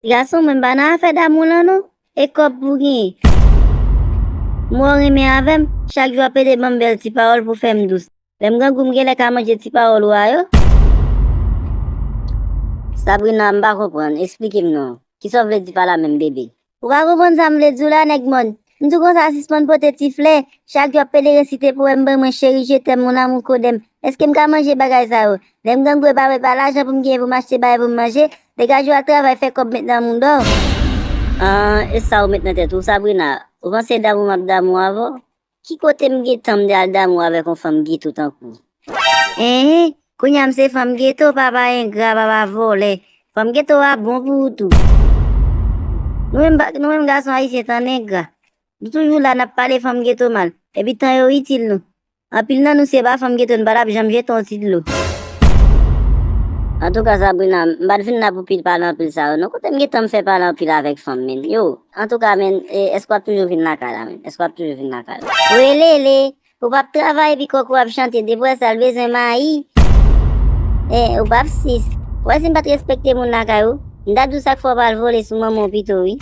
Garçon mwen ba nan afè d'amour lan nou, e kop pou gen. Mwen reme avem, chak jwa pede ban bel ti parol pou fem dous. Lem gan goum gen lek a manje ti parol wayo. Sabrina mba kompran, explique non. Ki so vle di pa la men bébé. Ou ka kompran sa mle djou la nek mon. M'dou kon sa sispon pote tifle, chak jwa pede resite pou mwen chéri je t'aime mon amour kodem. Eske m'ka manje bagay sa yo? Lem gan gwe pa l'argent pou m'gen pou m'acheter bagay pou m'manger. Dega jwa travay fait comme maintenant moun do. Et ça ou maintenant tête ou Sabrina, ou pensez d'amour m'a d'amour avant? Qui côté m'gé tam de d'amour avec une femme gay tout en coup? Kounya m'se femme ghetto papa ingrat papa volé. Femme ghetto a bon pour tout. Nous même garçon haïtien tan ingrat. Toujours là n'a pas les femmes ghetto mal. Et puis tant yo utile nous. En pile nan nous c'est pas femme ghetto n'pa la jamais jeton ti de l'eau. En tout cas, Sabrina, m'bad fin na pou pile parler en pile ça. Non, kote m'ge tam fait parler en pile avec femme men. Yo, en tout cas, men, est-ce qu'on toujours vin la kala men? Est-ce qu'on toujours vin la kala? Oui, lé, ou pas travailler puis koko ap chanter des fois ça besoin maï. Ou pas sis. Ouais, si m'pas respecter mon la kayou, m'da dou sak faut pas voler sous maman pito oui.